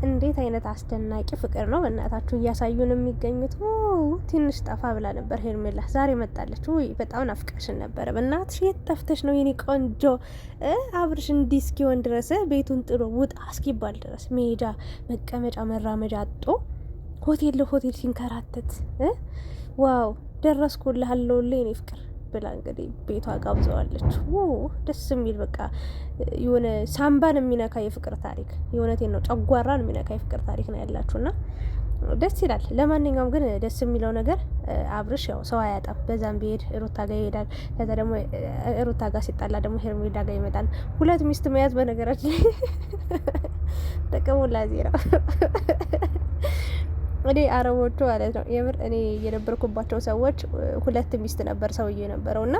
እንዴት አይነት አስደናቂ ፍቅር ነው በእናታችሁ እያሳዩን የሚገኙት። ትንሽ ጠፋ ብላ ነበር ሄርሜላ፣ ዛሬ መጣለች። ውይ በጣም ናፍቀሽን ነበረ በእናትሽ። የት ጠፍተሽ ነው የኔ ቆንጆ? አብርሽ እንዲህ እስኪሆን ድረስ ቤቱን ጥሎ ውጣ እስኪባል ድረስ መሄጃ መቀመጫ መራመጃ አጦ ሆቴል ለሆቴል ሲንከራተት ዋው ደረስኩልህ አለሁልህ የኔ ፍቅር ብላ እንግዲህ ቤቷ ጋብዘዋለች። ደስ የሚል በቃ የሆነ ሳምባን የሚነካ የፍቅር ታሪክ፣ የእውነቴን ነው ጨጓራን የሚነካ የፍቅር ታሪክ ነው ያላችሁና ደስ ይላል። ለማንኛውም ግን ደስ የሚለው ነገር አብርሽ ያው ሰው አያጣም። በዛም ቢሄድ ሩታ ጋር ይሄዳል። ከዛ ደግሞ ሩታ ጋር ሲጣላ ደግሞ ሄርሜላ ጋር ይመጣል። ሁለት ሚስት መያዝ በነገራችን ላይ ጥቅሙ ላዜራ እኔ አረቦቹ ማለት ነው የምር እኔ የነበርኩባቸው ሰዎች ሁለት ሚስት ነበር ሰውዬ የነበረውና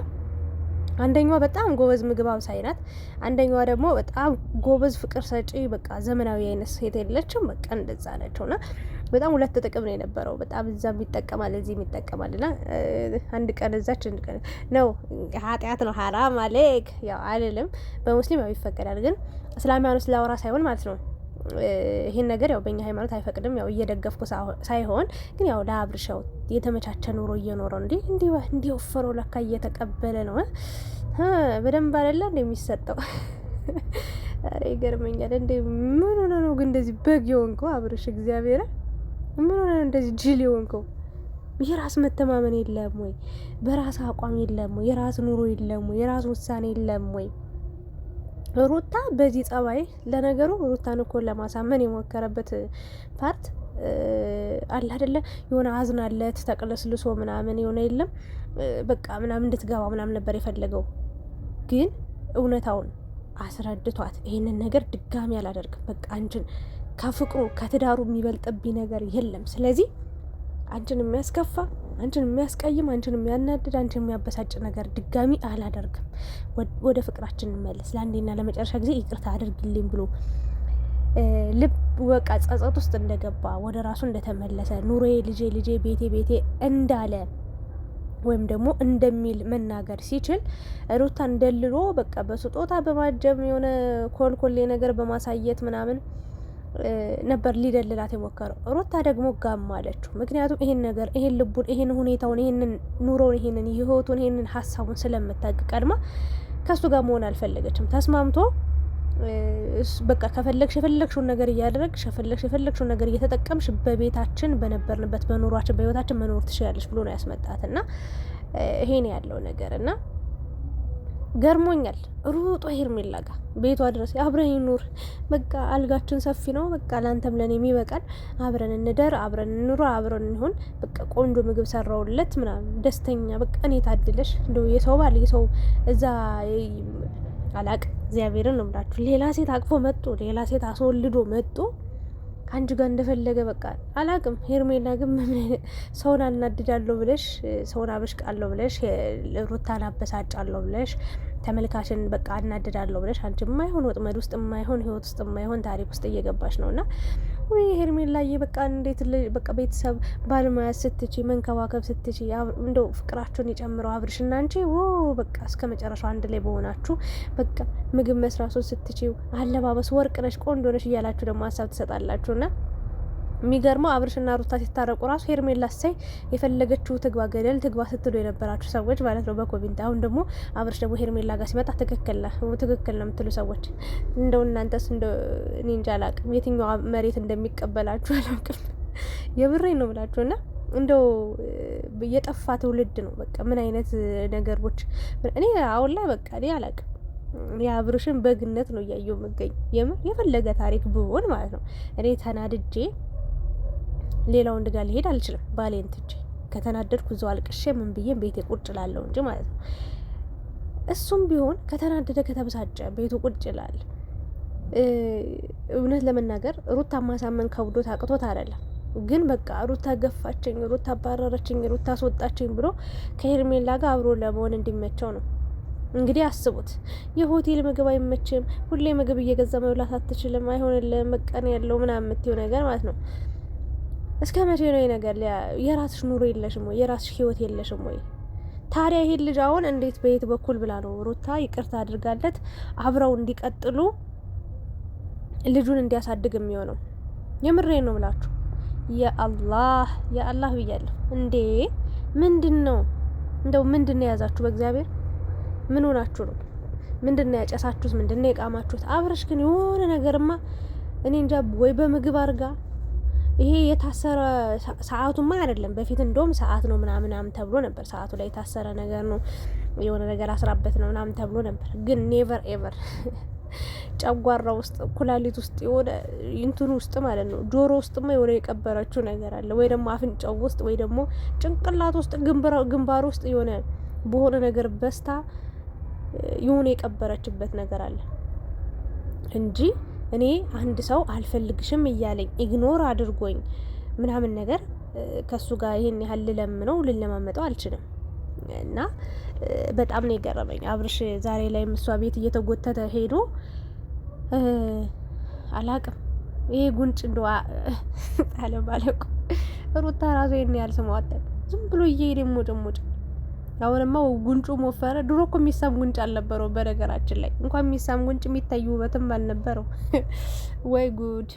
አንደኛዋ በጣም ጎበዝ ምግብ አብሳይ ናት። አንደኛዋ ደግሞ በጣም ጎበዝ ፍቅር ሰጪ በቃ ዘመናዊ አይነት ሴት የለችም። በቃ እንደዛ ናቸውና በጣም ሁለት ጥቅም ነው የነበረው። በጣም እዛም ይጠቀማል እዚህም ይጠቀማልና አንድ ቀን እዛች አንድ ቀን ነው ኃጢአት ነው ሐራም አለክ ያው አይደለም በሙስሊም ያው ይፈቀዳል። ግን እስላማውያን ስላወራ ሳይሆን ማለት ነው ይሄን ነገር ያው በእኛ ሃይማኖት አይፈቅድም። ያው እየደገፍኩ ሳይሆን ግን ያው ለአብርሽ ያው የተመቻቸ ኑሮ እየኖረው እንዲህ ወፈረው ለካ እየተቀበለ ነው በደንብ አይደለ እንደሚሰጠው። አሬ ይገርመኛል። እንዴ ምን ሆነ ነው ግን እንደዚህ በግ የሆንከው አብርሽ? እግዚአብሔር ምን ሆነ ነው እንደዚህ ጅል የሆንከው? የራስ መተማመን የለም ወይ? በራስ አቋም የለም ወይ? የራስ ኑሮ የለም ወይ? የራስ ውሳኔ የለም ወይ? ሩታ በዚህ ጸባይ ለነገሩ ሩታን እኮ ለማሳመን የሞከረበት ፓርት አለ አይደለ? የሆነ አዝናለት ተቀለስልሶ ምናምን የሆነ የለም በቃ ምናምን እንድትገባ ምናምን ነበር የፈለገው። ግን እውነታውን አስረድቷት ይሄንን ነገር ድጋሚ አላደርግም፣ በቃ አንቺን ከፍቅሩ ከትዳሩ የሚበልጥብኝ ነገር የለም። ስለዚህ አንቺን የሚያስከፋ አንቺን የሚያስቀይም አንቺን የሚያናድድ አንቺን የሚያበሳጭ ነገር ድጋሚ አላደርግም፣ ወደ ፍቅራችን እንመለስ፣ ለአንዴና ለመጨረሻ ጊዜ ይቅርታ አድርግልኝ ብሎ ልብ በቃ ጸጸት ውስጥ እንደገባ ወደ ራሱ እንደተመለሰ ኑሮዬ ልጄ ቤቴ እንዳለ ወይም ደግሞ እንደሚል መናገር ሲችል ሩታ እንደልሎ በቃ በስጦታ በማጀብ የሆነ ኮልኮሌ ነገር በማሳየት ምናምን ነበር ሊደልላት የሞከረው። ሩታ ደግሞ ጋም አለችው። ምክንያቱም ይሄን ነገር ይሄን ልቡን ይሄን ሁኔታውን ይሄንን ኑሮውን ይሄንን ህይወቱን ይሄንን ሀሳቡን ስለምታውቅ ቀድማ ከሱ ጋር መሆን አልፈለገችም። ተስማምቶ በቃ ከፈለግሽ የፈለግሽውን ነገር እያደረግሽ የፈለግሽውን ነገር እየተጠቀምሽ በቤታችን በነበርንበት በኑሯችን በህይወታችን መኖር ትችላለሽ ብሎ ነው ያስመጣትና ይሄን ያለው ነገርና ገርሞኛል። ሩጦ ሄርሜላ ጋር ቤቷ ድረስ አብረን ኑር፣ በቃ አልጋችን ሰፊ ነው፣ በቃ ላንተም ለኔ የሚበቃል፣ አብረን እንደር፣ አብረን እንኑር፣ አብረን እንሆን፣ በቃ ቆንጆ ምግብ ሰራውለት ምናምን ደስተኛ በቃ እኔ ታድለሽ እንደው የሰው ባል የሰው እዛ አላቅ እግዚአብሔርን ነው የምላችሁ ሌላ ሴት አቅፎ መጥቶ ሌላ ሴት አስወልዶ መጥቶ ከአንቺ ጋር እንደፈለገ በቃ አላቅም። ሄርሜላ ግን ሰውን አናድዳለሁ ብለሽ ሰውን አበሽቃለሁ ብለሽ ሩታን አበሳጫለሁ ብለሽ ተመልካችን በቃ አናድዳለሁ ብለሽ አንቺ የማይሆን ወጥመድ ውስጥ የማይሆን ህይወት ውስጥ የማይሆን ታሪክ ውስጥ እየገባሽ ነውና ወይ ሄርሜላዬ በቃ እንዴት በቃ ቤተሰብ ባልማያዝ ስትቺ መንከባከብ ስትቺ እንደው ፍቅራችሁን የጨምረው አብርሽና አንቺ በቃ እስከ መጨረሻው አንድ ላይ በሆናችሁ በቃ ምግብ መስራቱ ስትቺ አለባበስ ወርቅ ነሽ ቆንጆ ነሽ እያላችሁ ደግሞ ሀሳብ ትሰጣላችሁና የሚገርመው አብርሽና ሩታ ሲታረቁ ራሱ ሄርሜላ ሳይ የፈለገችው ትግባ ገደል ትግባ ስትሉ የነበራችሁ ሰዎች ማለት ነው በኮሜንት። አሁን ደግሞ አብርሽ ደግሞ ሄርሜላ ጋር ሲመጣ ትክክል ነው የምትሉ ሰዎች እንደው እናንተስ እንደው እኔ እንጃ አላቅም፣ የትኛው መሬት እንደሚቀበላችሁ አላውቅም። የብሬን ነው ብላችሁና እንደው የጠፋ ትውልድ ነው በቃ ምን አይነት ነገሮች እኔ አሁን ላይ በቃ እኔ አላቅም። የአብርሽን በግነት ነው እያየው የምገኝ የፈለገ ታሪክ ብሆን ማለት ነው እኔ ተናድጄ ሌላው እንደጋ ሊሄድ አልችልም። ባሌን ትቼ ከተናደድኩ እዛው አልቅሼ ምን ብዬ ቤቴ ቁጭ ላለው እንጂ ማለት ነው። እሱም ቢሆን ከተናደደ ከተበሳጨ ቤቱ ቁጭ ይላል። እውነት ለመናገር ሩታ ማሳመን ከብዶት አቅቶት አይደለም፣ ግን በቃ ሩታ ገፋችኝ፣ ሩታ አባረረችኝ፣ ሩታ አስወጣችኝ ብሎ ከሄርሜላ ጋር አብሮ ለመሆን እንዲመቸው ነው። እንግዲህ አስቡት፣ የሆቴል ምግብ አይመችም፣ ሁሌ ምግብ እየገዛ መብላት አትችልም፣ አይሆንልም፣ መቀን ያለው ምናምን የምትይው ነገር ማለት ነው። እስከ መቼ ነው ይሄ ነገር? የራስሽ ኑሮ የለሽም ወይ? የራስሽ ህይወት የለሽም ወይ? ታዲያ ይሄን ልጅ አሁን እንዴት በየት በኩል ብላ ነው ሩታ ይቅርታ አድርጋለት አብረው እንዲቀጥሉ ልጁን እንዲያሳድግ የሚሆነው። የምሬን ነው ብላችሁ የአላህ ብያለሁ እንዴ! ምንድን ነው እንደው ምንድን ነው የያዛችሁ? በእግዚአብሔር ምን ሆናችሁ ነው? ምንድን ነው ያጨሳችሁት? ምንድን ነው የቃማችሁት? አብረሽ ግን የሆነ ነገርማ እኔ እንጃ፣ ወይ በምግብ አርጋ ይሄ የታሰረ ሰዓቱማ አይደለም። በፊት እንደውም ሰዓት ነው ምናምን ተብሎ ነበር። ሰዓቱ ላይ የታሰረ ነገር ነው የሆነ ነገር አስራበት ነው ምናምን ተብሎ ነበር። ግን ኔቨር ኤቨር ጨጓራ ውስጥ ኩላሊት ውስጥ የሆነ እንትኑ ውስጥ ማለት ነው ጆሮ ውስጥማ የሆነ የቀበረችው ነገር አለ፣ ወይ ደግሞ አፍንጫው ውስጥ ወይ ደግሞ ጭንቅላት ውስጥ ግንባር ውስጥ የሆነ በሆነ ነገር በስታ የሆነ የቀበረችበት ነገር አለ እንጂ እኔ አንድ ሰው አልፈልግሽም እያለኝ ኢግኖር አድርጎኝ ምናምን ነገር ከሱ ጋር ይሄን ያህል ልለማመጠው አልችልም። እና በጣም ነው የገረመኝ አብርሽ ዛሬ ላይ እሷ ቤት እየተጎተተ ሄዶ አላቅም። ይሄ ጉንጭ እንደው አለማለቁ ሩታ ራሱ ይሄን ያህል ስሟት ዝም ብሎ እየሄደ ሞጭ አሁንማ ጉንጩ ሞፈረ። ድሮ እኮ የሚሳም ጉንጭ አልነበረው። በነገራችን ላይ እንኳን የሚሳም ጉንጭ የሚታይ ውበትም አልነበረው። ወይ ጉድ!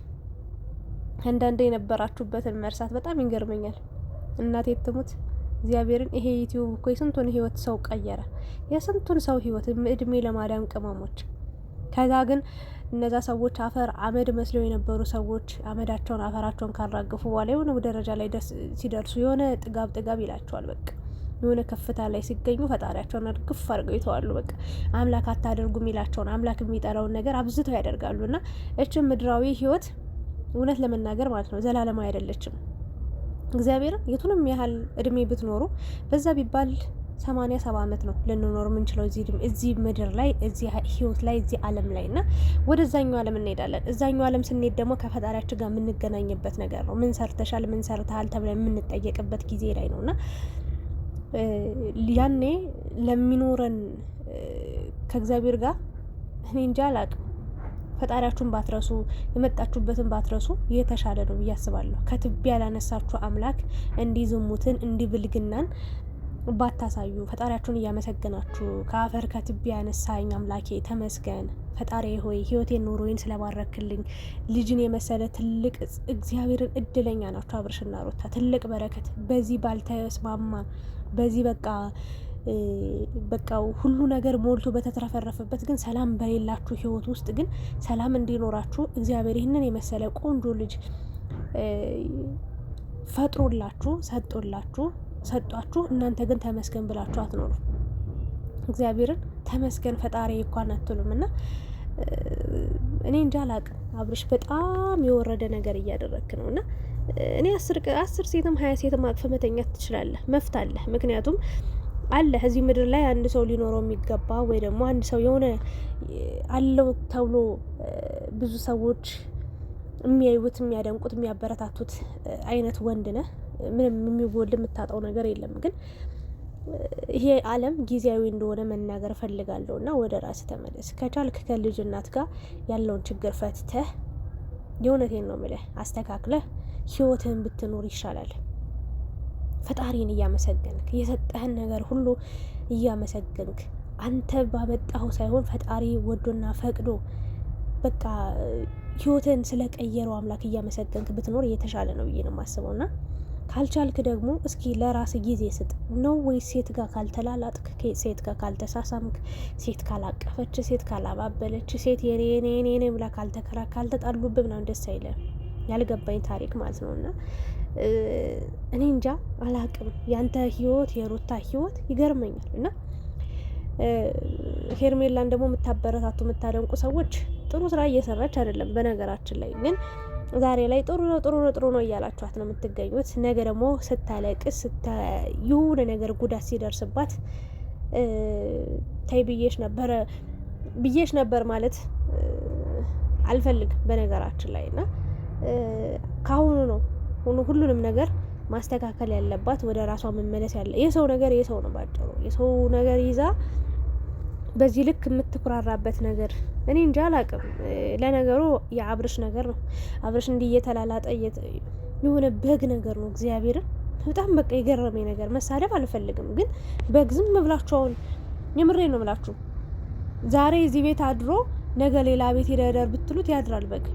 አንዳንዴ የነበራችሁበትን መርሳት በጣም ይገርመኛል። እናቴ ትሙት እግዚአብሔርን። ይሄ ዩቲዩብ እኮ የስንቱን ህይወት ሰው ቀየረ፣ የስንቱን ሰው ህይወት እድሜ ለማዳም ቅመሞች። ከዛ ግን እነዛ ሰዎች አፈር አመድ መስለው የነበሩ ሰዎች አመዳቸውን አፈራቸውን ካራገፉ በኋላ የሆነ ደረጃ ላይ ሲደርሱ የሆነ ጥጋብ ይላቸዋል። በቃ የሆነ ከፍታ ላይ ሲገኙ ፈጣሪያቸውን አድግፍ አድርገው ይተዋሉ። በቃ አምላክ አታደርጉ የሚላቸውን አምላክ የሚጠላውን ነገር አብዝተው ያደርጋሉ። እና እችም ምድራዊ ህይወት እውነት ለመናገር ማለት ነው ዘላለማዊ አይደለችም። እግዚአብሔርን የቱንም ያህል እድሜ ብትኖሩ በዛ ቢባል 80-70 ዓመት ነው ልንኖር የምንችለው እዚህ ምድር ላይ እዚህ ህይወት ላይ እዚህ ዓለም ላይ እና ወደዛኛው ዓለም እንሄዳለን። እዛኛው ዓለም ስንሄድ ደግሞ ከፈጣሪያችን ጋር የምንገናኝበት ነገር ነው። ምን ሰርተሻል፣ ምን ሰርተሃል ተብለን የምንጠየቅበት ጊዜ ላይ ነው እና ያኔ ለሚኖረን ከእግዚአብሔር ጋር እኔ እንጃ አላቅም። ፈጣሪያችሁን ባትረሱ የመጣችሁበትን ባትረሱ የተሻለ ነው ብዬ አስባለሁ። ከትቢያ ያላነሳችሁ አምላክ እንዲህ ዝሙትን እንዲህ ብልግናን ባታሳዩ ፈጣሪያችሁን እያመሰገናችሁ ከአፈር ከትቢያ ያነሳኝ አምላኬ ተመስገን ፈጣሪ ሆይ ህይወቴን ኑሮዬን ስለባረክልኝ ልጅን የመሰለ ትልቅ እግዚአብሔርን እድለኛ ናችሁ አብርሽና ሩታ። ትልቅ በረከት በዚህ ባልተስማማ በዚህ በቃ ሁሉ ነገር ሞልቶ በተትረፈረፈበት ግን ሰላም በሌላችሁ ህይወት ውስጥ ግን ሰላም እንዲኖራችሁ እግዚአብሔር ይህንን የመሰለ ቆንጆ ልጅ ፈጥሮላችሁ ሰጧችሁ። እናንተ ግን ተመስገን ብላችሁ አትኖሩ። እግዚአብሔርን ተመስገን ፈጣሪ እንኳን አትሉም። እና እኔ እንጃ አላቅም። አብርሽ በጣም የወረደ ነገር እያደረክ ነው። እና እኔ 10 ሴትም 20 ሴትም አቅፈ መተኛት ትችላለህ፣ መፍታለህ። ምክንያቱም አለ እዚህ ምድር ላይ አንድ ሰው ሊኖረው የሚገባ ወይ ደግሞ አንድ ሰው የሆነ አለው ተብሎ ብዙ ሰዎች የሚያዩት የሚያደንቁት የሚያበረታቱት አይነት ወንድ ነህ። ምንም የሚጎል የምታጣው ነገር የለም። ግን ይሄ ዓለም ጊዜያዊ እንደሆነ መናገር ፈልጋለሁ እና ወደ ራስ ተመለስ። ከቻልክ ከልጅ እናት ጋር ያለውን ችግር ፈትተህ የእውነቴን ነው የምልህ አስተካክለህ ህይወትህን ብትኖር ይሻላል። ፈጣሪን እያመሰገንክ የሰጠህን ነገር ሁሉ እያመሰገንክ አንተ ባመጣኸው ሳይሆን ፈጣሪ ወዶና ፈቅዶ በቃ ህይወትን ስለቀየረው አምላክ እያመሰገንክ ብትኖር እየተሻለ ነው ብዬ ነው የማስበው። ና ካልቻልክ ደግሞ እስኪ ለራስ ጊዜ ስጥ ነው ወይ ሴት ጋር ካልተላላጥክ፣ ሴት ጋር ካልተሳሳምክ፣ ሴት ካላቀፈች፣ ሴት ካላባበለች፣ ሴት የኔ ብላ ካልተጣሉብህ ምናምን ደስ አይለም። ያልገባኝ ታሪክ ማለት ነው። እና እኔ እንጃ አላቅም። ያንተ ህይወት የሩታ ህይወት ይገርመኛል። እና ሄርሜላን ደግሞ የምታበረታቱ የምታደንቁ ሰዎች ጥሩ ስራ እየሰራች አይደለም። በነገራችን ላይ ግን ዛሬ ላይ ጥሩ ነው እያላችኋት ነው የምትገኙት። ነገ ደግሞ ስታለቅስ የሆነ ነገር ጉዳት ሲደርስባት ታይ ብዬሽ ነበር ማለት አልፈልግም በነገራችን ላይ እና ካሁኑ ነው ሁሉንም ነገር ማስተካከል ያለባት፣ ወደ ራሷ መመለስ ያለ የሰው ነገር የሰው ነው ባጭሩ። የሰው ነገር ይዛ በዚህ ልክ የምትኩራራበት ነገር እኔ እንጃ አላቅም። ለነገሩ የአብርሽ ነገር ነው። አብርሽ እንዲህ እየተላላጠ የሆነ በግ ነገር ነው። እግዚአብሔርን በጣም በቃ የገረመኝ ነገር መሳደብ አልፈልግም፣ ግን በግ ዝም ብላችሁ አሁን የምሬ ነው ብላችሁ ዛሬ እዚህ ቤት አድሮ ነገ ሌላ ቤት ይደር ብትሉት ያድራል። በቃ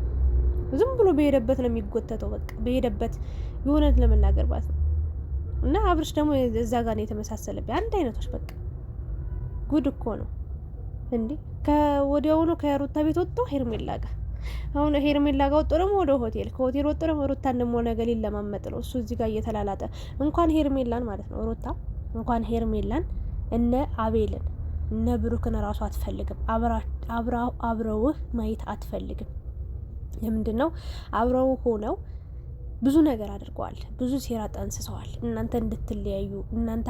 ዝም ብሎ በሄደበት ነው የሚጎተተው። በቃ በሄደበት የሆነት ለመናገር ማለት ነው። እና አብርሽ ደግሞ እዛ ጋር ነው የተመሳሰለብኝ። አንድ አይነቶች በቃ ጉድ እኮ ነው እንዴ! ከወዲያውኑ ከሩታ ቤት ወጥቶ ሄርሜላ ጋር፣ አሁን ሄርሜላ ጋር ወጥቶ ደግሞ ወደ ሆቴል፣ ከሆቴል ወጥቶ ደግሞ ሩታን ደግሞ ነገ ሊለማመጥ ነው እሱ እዚህ ጋር እየተላላጠ። እንኳን ሄርሜላን ማለት ነው ሩታ እንኳን ሄርሜላን እነ አቤልን እነ ብሩክን ራሱ አትፈልግም። አብረውህ ማየት አትፈልግም። ለምንድን ነው? አብረው ሆነው ብዙ ነገር አድርገዋል። ብዙ ሴራ ጠንስሰዋል። እናንተ እንድትለያዩ፣ እናንተ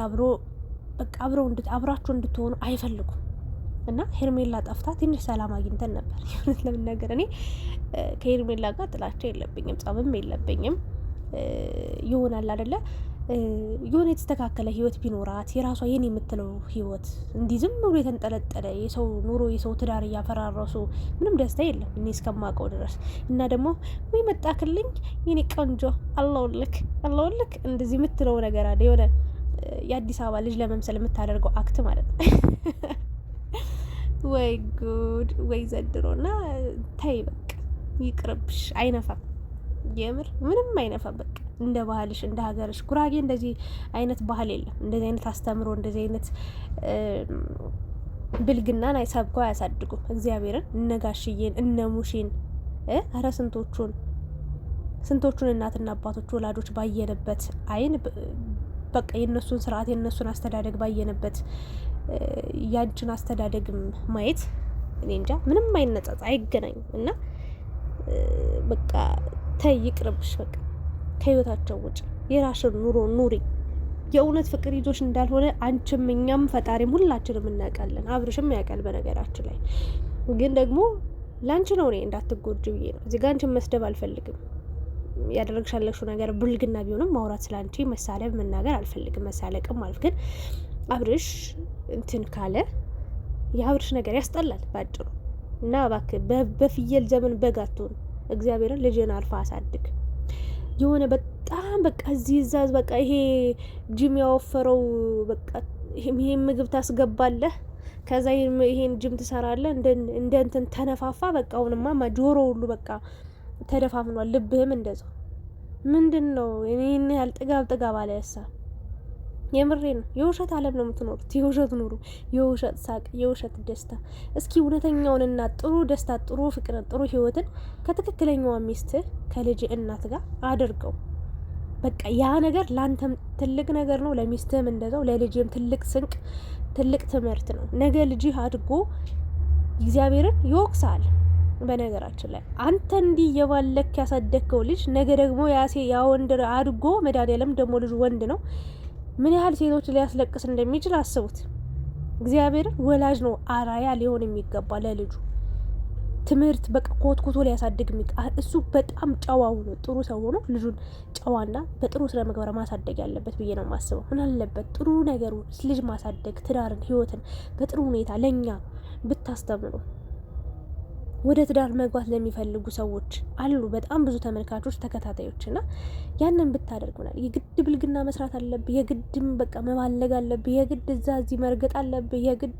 አብራችሁ እንድትሆኑ አይፈልጉም። እና ሄርሜላ ጠፍታ ትንሽ ሰላም አግኝተን ነበር። የሆነት ለምናገር እኔ ከሄርሜላ ጋር ጥላቻ የለብኝም፣ ጸብም የለብኝም። ይሆናል አይደለ? የሆነ የተስተካከለ ህይወት ቢኖራት የራሷ የኔ የምትለው ህይወት፣ እንዲህ ዝም ብሎ የተንጠለጠለ የሰው ኑሮ የሰው ትዳር እያፈራረሱ ምንም ደስታ የለም እኔ እስከማውቀው ድረስ። እና ደግሞ ወይ መጣክልኝ የኔ ቆንጆ አለውልክ እንደዚህ የምትለው ነገር አለ። የሆነ የአዲስ አበባ ልጅ ለመምሰል የምታደርገው አክት ማለት ነው። ወይ ጉድ ወይ ዘንድሮ። እና ተይ በቃ ይቅርብሽ። አይነፋም፣ የምር ምንም አይነፋም። በቃ እንደ ባህልሽ እንደ ሀገርሽ ጉራጌ እንደዚህ አይነት ባህል የለም። እንደዚህ አይነት አስተምሮ እንደዚህ አይነት ብልግናን ሰብከው አያሳድጉም። እግዚአብሔርን እነ ጋሽዬን እነ ሙሽን አረ ስንቶቹን እናትና አባቶች ወላጆች ባየንበት አይን በቃ የነሱን ስርዓት የነሱን አስተዳደግ ባየንበት ያንቺን አስተዳደግም ማየት እኔ እንጃ ምንም አይነጻጽ አይገናኝም። እና በቃ ተይ ይቅርብሽ። በቃ ከህይወታቸው ውጭ የራስን ኑሮ ኑሪ። የእውነት ፍቅር ይዞሽ እንዳልሆነ አንቺም እኛም ፈጣሪም ሁላችንም እናውቃለን። አብርሽም ያውቃል። በነገራችን ላይ ግን ደግሞ ላንቺ ነው እኔ እንዳትጎጂ ብዬ ነው እዚህ ጋር አንቺን መስደብ አልፈልግም። ያደረግሻለሽው ነገር ብልግና ቢሆንም ማውራት ስላንቺ መሳለብ መናገር አልፈልግም። መሳለቅም ማለት ግን አብርሽ እንትን ካለ የአብርሽ ነገር ያስጠላል ባጭሩ። እና እባክህ በፍየል ዘመን በግ አትሁን። እግዚአብሔርን ልጅን አልፋ አሳድግ። የሆነ በጣም በቃ እዚህ እዛዝ በቃ ይሄ ጅም ያወፈረው በቃ ይሄን ምግብ ታስገባለህ፣ ከዛ ይሄን ጅም ትሰራለህ። እንደ እንትን ተነፋፋ በቃ አሁንማ ጆሮ ሁሉ በቃ ተደፋፍኗል። ልብህም እንደዛው። ምንድን ነው እኔን ያህል ጥጋብ አለ ያሳ የምሬ ነው። የውሸት ዓለም ነው የምትኖሩት። የውሸት ኑሩ፣ የውሸት ሳቅ፣ የውሸት ደስታ። እስኪ እውነተኛውንና ጥሩ ደስታ፣ ጥሩ ፍቅርን፣ ጥሩ ህይወትን ከትክክለኛዋ ሚስት ከልጅ እናት ጋር አድርገው። በቃ ያ ነገር ላንተም ትልቅ ነገር ነው፣ ለሚስትህም እንደዛው፣ ለልጅም ትልቅ ስንቅ፣ ትልቅ ትምህርት ነው። ነገ ልጅህ አድጎ እግዚአብሔርን ይወቅሳል። በነገራችን ላይ አንተ እንዲህ የባለክ ያሳደግከው ልጅ ነገ ደግሞ ያ ወንድ አድጎ መድኃኒዓለም ደግሞ ልጅ ወንድ ነው ምን ያህል ሴቶች ሊያስለቅስ እንደሚችል አስቡት። እግዚአብሔርን ወላጅ ነው አራያ ሊሆን የሚገባ ለልጁ ትምህርት በቃ ኮትኩቶ ሊያሳድግ እሱ በጣም ጨዋው ነው። ጥሩ ሰው ሆኖ ልጁን ጨዋና በጥሩ ስነ ምግባር ማሳደግ ያለበት ብዬ ነው የማስበው። ምን አለበት ጥሩ ነገሩ ልጅ ማሳደግ፣ ትዳርን፣ ህይወትን በጥሩ ሁኔታ ለኛ ብታስተምሩ። ወደ ትዳር መግባት ለሚፈልጉ ሰዎች አሉ በጣም ብዙ ተመልካቾች፣ ተከታታዮች እና ያንን ብታደርጉናል። የግድ ብልግና መስራት አለብህ፣ የግድም በቃ መባለግ አለብህ፣ የግድ እዛ እዚህ መርገጥ አለብህ፣ የግድ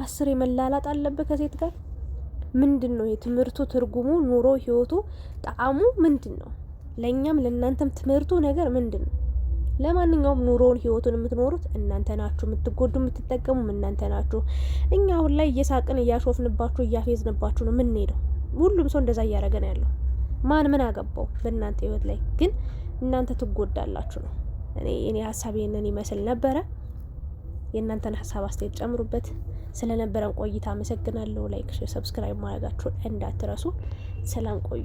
10 መላላጥ አለብህ ከሴት ጋር። ምንድን ነው የትምህርቱ ትርጉሙ? ኑሮ ህይወቱ ጣዕሙ ምንድን ነው? ለእኛም ለእናንተም ትምህርቱ ነገር ምንድን ነው? ለማንኛውም ኑሮውን ህይወቱን የምትኖሩት እናንተ ናችሁ፣ የምትጎዱ የምትጠቀሙም እናንተ ናችሁ። እኛ አሁን ላይ እየሳቅን እያሾፍንባችሁ እያፌዝንባችሁ ነው የምንሄደው። ሁሉም ሰው እንደዛ እያደረገ ነው ያለው። ማን ምን አገባው በእናንተ ህይወት ላይ? ግን እናንተ ትጎዳላችሁ ነው። እኔ ሀሳብ ይሄንን ይመስል ነበረ። የእናንተን ሀሳብ አስተያየት ጨምሩበት። ስለነበረን ቆይታ አመሰግናለሁ። ላይክ፣ ሰብስክራይብ ማድረጋችሁን እንዳትረሱ። ሰላም ቆዩ።